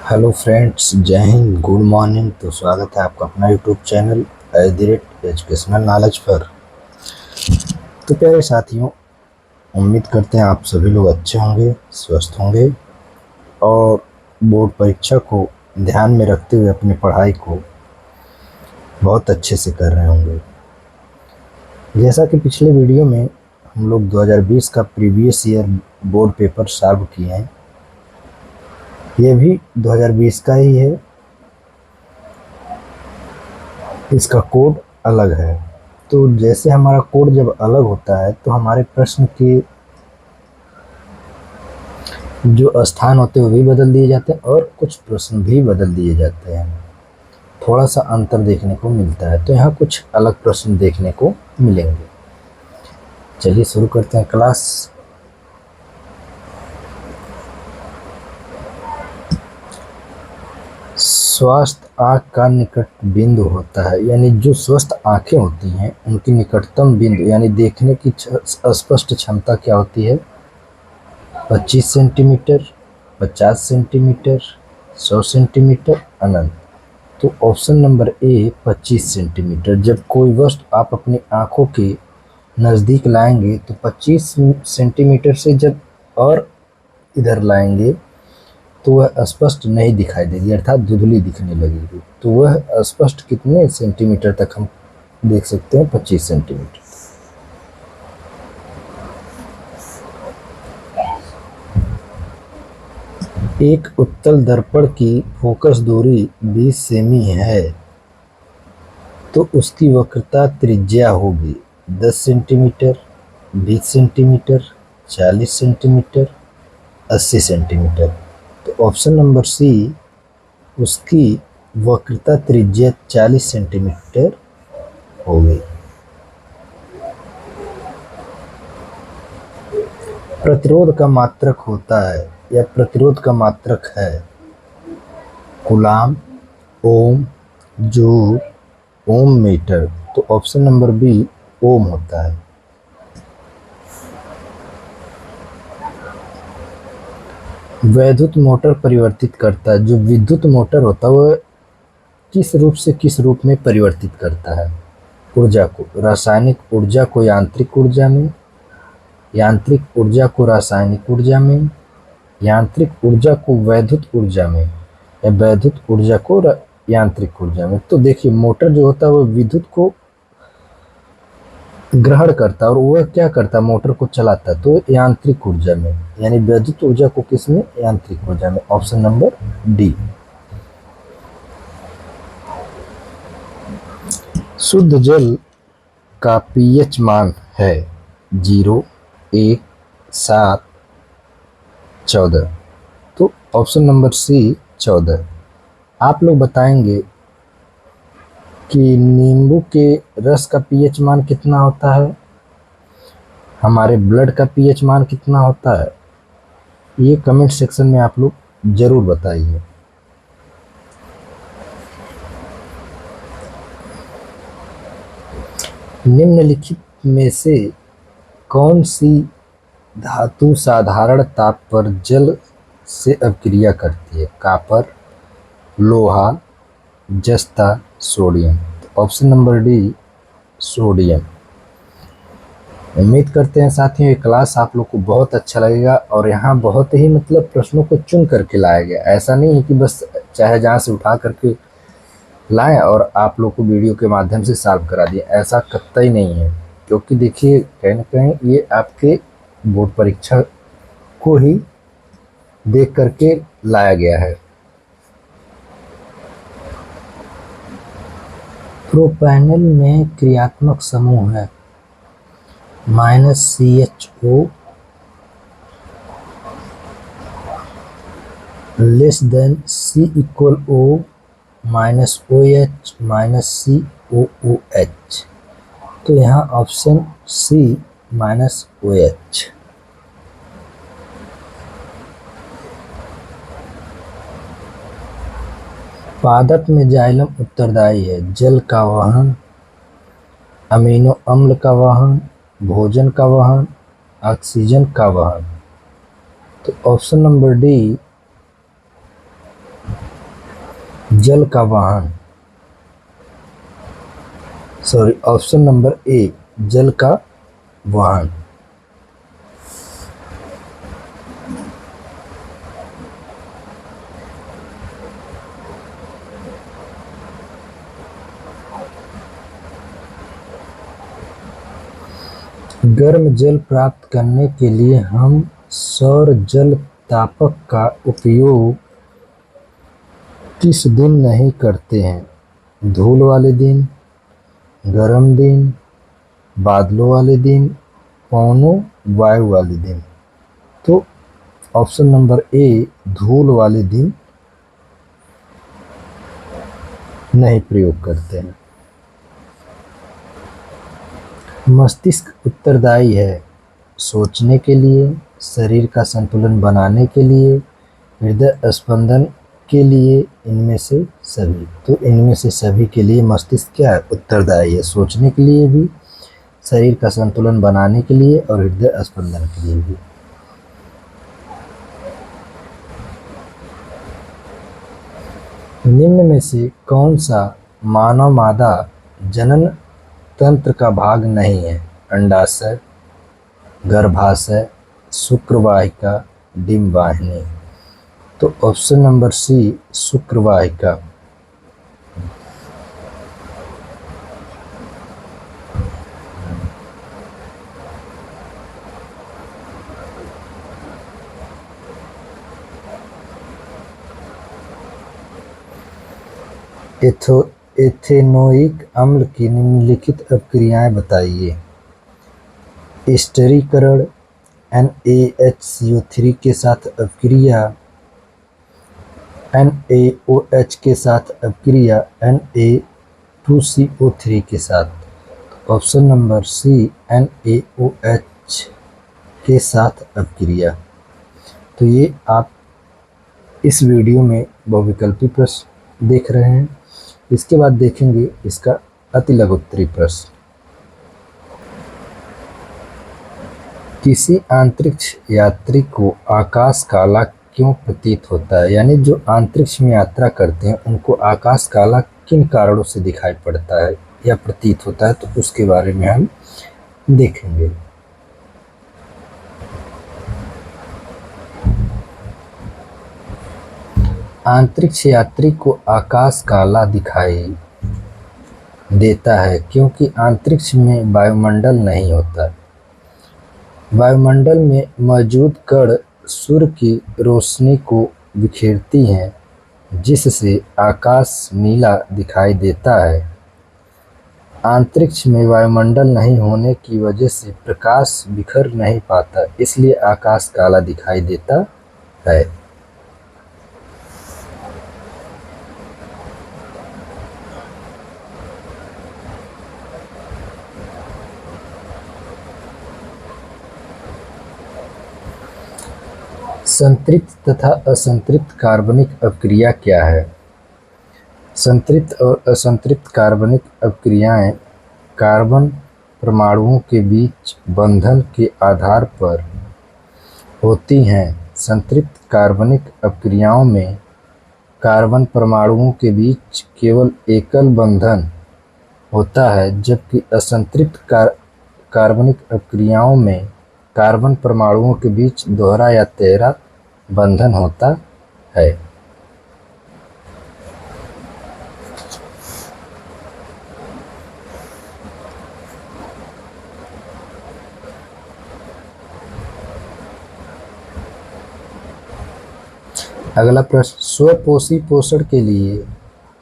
Hello friends, जय Hind, good morning. तो स्वागत है आपका अपना यूट्यूब चैनल एजुकेशनल नॉलेज पर। तो प्यारे साथियों, उम्मीद करते हैं आप सभी लोग अच्छे होंगे, स्वस्थ होंगे और बोर्ड परीक्षा को ध्यान में रखते हुए अपनी पढ़ाई को बहुत अच्छे से कर रहे होंगे। जैसा कि पिछले वीडियो में हम लोग 2020 का previous year board paper solve किए हैं, ये भी 2020 का ही है। इसका कोड अलग है। तो जैसे हमारा कोड जब अलग होता है तो हमारे प्रश्न के जो स्थान होते हैं वो भी बदल दिए जाते हैं और कुछ प्रश्न भी बदल दिए जाते हैं। थोड़ा सा अंतर देखने को मिलता है, तो यहाँ कुछ अलग प्रश्न देखने को मिलेंगे। चलिए शुरू करते हैं क्लास। स्वस्थ आँख का निकट बिंदु होता है, यानी जो स्वस्थ आँखें होती हैं उनकी निकटतम बिंदु यानी देखने की स्पष्ट क्षमता क्या होती है? 25 सेंटीमीटर, 50 सेंटीमीटर, 100 सेंटीमीटर, अनंत। तो ऑप्शन नंबर ए 25 सेंटीमीटर। जब कोई वस्तु आप अपनी आंखों के नज़दीक लाएंगे तो 25 सेंटीमीटर से जब और इधर लाएंगे तो वह स्पष्ट नहीं दिखाई देगी, अर्थात धुंधली दिखने लगेगी। तो वह स्पष्ट कितने सेंटीमीटर तक हम देख सकते हैं? 25 सेंटीमीटर। एक उत्तल दर्पण की फोकस दूरी 20 सेमी है तो उसकी वक्रता त्रिज्या होगी 10 सेंटीमीटर, 20 सेंटीमीटर, 40 सेंटीमीटर, 80 सेंटीमीटर। तो ऑप्शन नंबर सी, उसकी वक्रता त्रिज्या 40 सेंटीमीटर होगी। प्रतिरोध का मात्रक होता है या प्रतिरोध का मात्रक है कूलाम, ओम, जूल, ओम मीटर। तो ऑप्शन नंबर बी ओम होता है। वैद्युत मोटर परिवर्तित करता है। जो विद्युत मोटर होता है वह किस रूप से किस रूप में परिवर्तित करता है? ऊर्जा को रासायनिक ऊर्जा को यांत्रिक ऊर्जा में, यांत्रिक ऊर्जा को रासायनिक ऊर्जा में, यांत्रिक ऊर्जा को वैद्युत ऊर्जा में, या वैद्युत ऊर्जा को यांत्रिक ऊर्जा में। तो देखिए, मोटर जो होता है वह विद्युत को ग्रहण करता है और वह क्या करता है? मोटर को चलाता है। तो यांत्रिक ऊर्जा में, यानी वैद्युत ऊर्जा को किस में? यांत्रिक ऊर्जा में। Option number D. शुद्ध जल का पीएच मान है 0, 1, 7, 14। तो ऑप्शन नंबर सी 14। आप लोग बताएंगे कि नींबू के रस का पीएच मान कितना होता है, हमारे ब्लड का पीएच मान कितना होता है, ये कमेंट सेक्शन में आप लोग जरूर बताइए। निम्नलिखित में से कौन सी धातु साधारण ताप पर जल से अभिक्रिया करती है? कापर, लोहा, जस्ता, sodium. Option number D sodium. उम्मीद करते हैं साथियों ये क्लास आप लोग को बहुत अच्छा लगेगा और यहाँ बहुत ही प्रश्नों को चुन करके लाया गया। ऐसा नहीं है कि बस चाहे जहाँ से उठा करके लाएं और आप लोग को वीडियो के माध्यम से सॉल्व करा दिए, ऐसा कतई नहीं है। क्योंकि देखिए, कहीं ना कहीं ये आपके बोर्ड परीक्षा को ही देख करके लाया गया है। प्रोपैनल में क्रियात्मक समूह है -CHO less than C equal O -OH COOH। तो यहाँ ऑप्शन सी -OH। पादप में जाइलम उत्तरदायी है जल का वहन, अमीनो अम्ल का वहन, भोजन का वहन, ऑक्सीजन का वहन। तो ऑप्शन नंबर डी जल का वाहन, सॉरी, ऑप्शन नंबर ए जल का वाहन। गर्म जल प्राप्त करने के लिए हम सौर जल तापक का उपयोग किस दिन नहीं करते हैं? धूल वाले दिन, गर्म दिन, बादलों वाले दिन, पवनों वायु वाले दिन। तो ऑप्शन नंबर ए धूल वाले दिन नहीं प्रयोग करते हैं। मस्तिष्क उत्तरदायी है सोचने के लिए, शरीर का संतुलन बनाने के लिए, हृदय स्पंदन के लिए, इनमें से सभी। तो इनमें से सभी के लिए मस्तिष्क क्या है? उत्तरदायी है, सोचने के लिए भी, शरीर का संतुलन बनाने के लिए और हृदय स्पंदन के लिए भी। निम्न में से कौन सा मानव मादा जनन तंत्र का भाग नहीं है? अंडाशय, गर्भाशय, शुक्रवाहिका, डिंबवाहिनी। तो ऑप्शन नंबर सी शुक्रवाहिका। एथेनोइक अम्ल की निम्नलिखित अपक्रियाएं बताइए। स्टीरीकरण, NaHCO3 के साथ अपक्रिया, NaOH के साथ अपक्रिया, Na2CO3 के साथ। ऑप्शन नंबर सी NaOH के साथ अपक्रिया। तो ये आप इस वीडियो में बहुविकल्पी प्रश्न देख रहे हैं। इसके बाद देखेंगे इसका अति लघुत्तरी प्रश्न। किसी अंतरिक्ष यात्री को आकाश काला क्यों प्रतीत होता है? यानी जो अंतरिक्ष में यात्रा करते हैं उनको आकाश काला किन कारणों से दिखाई पड़ता है या प्रतीत होता है? तो उसके बारे में हम देखेंगे। अंतरिक्ष यात्री को आकाश काला दिखाई देता है क्योंकि अंतरिक्ष में वायुमंडल नहीं होता। वायुमंडल में मौजूद कण सूर्य की रोशनी को बिखेरती हैं, जिससे आकाश नीला दिखाई देता है। अंतरिक्ष में वायुमंडल नहीं होने की वजह से प्रकाश बिखर नहीं पाता, इसलिए आकाश काला दिखाई देता है। संतृप्त तथा असंतृप्त कार्बनिक अपक्रिया क्या है? संतृप्त और असंतृप्त कार्बनिक अपक्रियाएं कार्बन परमाणुओं के बीच बंधन के आधार पर होती हैं। संतृप्त कार्बनिक अपक्रियाओं में कार्बन परमाणुओं के बीच केवल एकल बंधन होता है, जबकि असंतृप्त कार्बनिक अपक्रियाओं में कार्बन परमाणुओं के बीच दोहरा या तिहरा बंधन होता है। अगला प्रश्न, स्वपोषी पोषण के लिए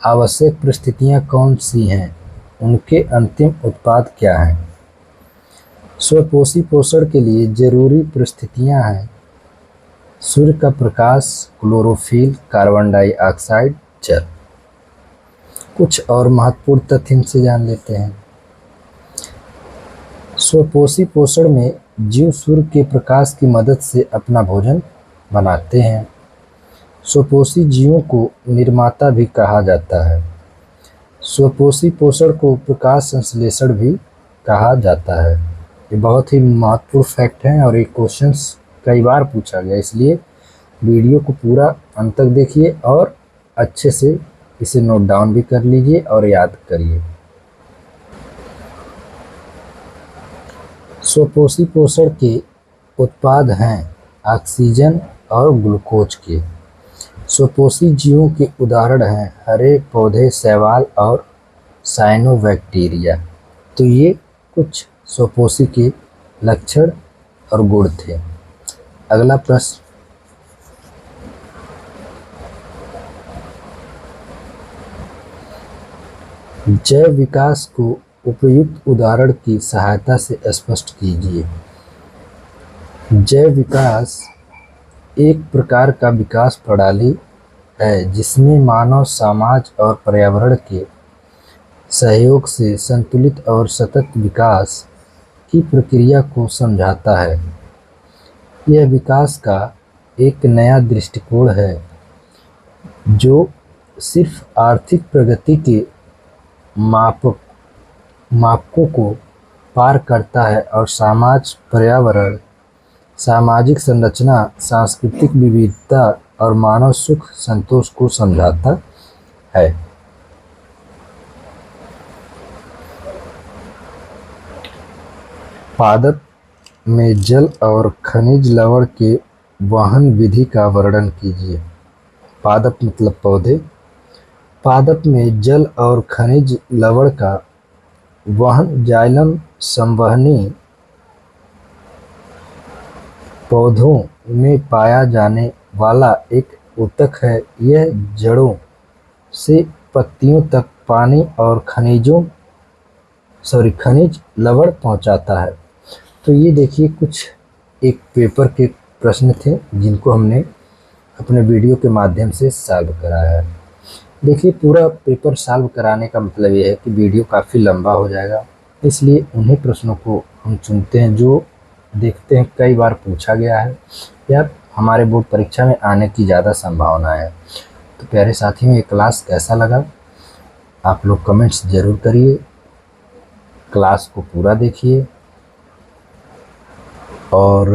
आवश्यक परिस्थितियां कौन सी हैं? उनके अंतिम उत्पाद क्या हैं? स्वपोषी पोषण के लिए जरूरी परिस्थितियां हैं सूर्य का प्रकाश, क्लोरोफिल, कार्बन डाइऑक्साइड, जल। कुछ और महत्वपूर्ण तथ्य इनसे जान लेते हैं। स्वपोषी पोषण में जीव सूर्य के प्रकाश की मदद से अपना भोजन बनाते हैं। स्वपोषी जीवों को निर्माता भी कहा जाता है। स्वपोषी पोषण को प्रकाश संश्लेषण भी कहा जाता है। ये बहुत ही महत्वपूर्ण फैक्ट है और ये क्वेश्चंस कई बार पूछा गया, इसलिए वीडियो को पूरा अंत तक देखिए और अच्छे से इसे नोट डाउन भी कर लीजिए और याद करिए। स्वपोषी पोषण के उत्पाद हैं ऑक्सीजन और ग्लूकोज के। स्वपोषी जीवों के उदाहरण हैं हरे पौधे, शैवाल और साइनोबैक्टीरिया। तो ये कुछ स्वपोषी के लक्षण और गुण थे। अगला प्रश्न, जैव विकास को उपयुक्त उदाहरण की सहायता से स्पष्ट कीजिए। जैव विकास एक प्रकार का विकास प्रणाली है जिसमें मानव समाज और पर्यावरण के सहयोग से संतुलित और सतत विकास की प्रक्रिया को समझाता है। यह विकास का एक नया दृष्टिकोण है जो सिर्फ आर्थिक प्रगति के मापकों को पार करता है और समाज, पर्यावरण, सामाजिक संरचना, सांस्कृतिक विविधता और मानव सुख संतोष को समझाता है। पादप में जल और खनिज लवण के वहन विधि का वर्णन कीजिए। पादप मतलब पौधे। पादप में जल और खनिज लवण का वहन जाइलम संवहनी पौधों में पाया जाने वाला एक ऊतक है। यह जड़ों से पत्तियों तक पानी और खनिज लवण पहुंचाता है। तो ये देखिए कुछ एक पेपर के प्रश्न थे जिनको हमने अपने वीडियो के माध्यम से सॉल्व कराया है। देखिए पूरा पेपर सॉल्व कराने का मतलब ये है कि वीडियो काफ़ी लंबा हो जाएगा, इसलिए उन्हीं प्रश्नों को हम चुनते हैं जो देखते हैं कई बार पूछा गया है या हमारे बोर्ड परीक्षा में आने की ज़्यादा संभावना है। तो प्यारे साथियों, ये क्लास कैसा लगा आप लोग कमेंट्स ज़रूर करिए। क्लास को पूरा देखिए और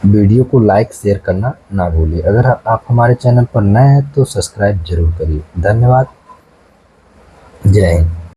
वीडियो को लाइक शेयर करना ना भूलिए। अगर आप हमारे चैनल पर नए हैं तो सब्सक्राइब जरूर करिए। धन्यवाद। जय हिंद।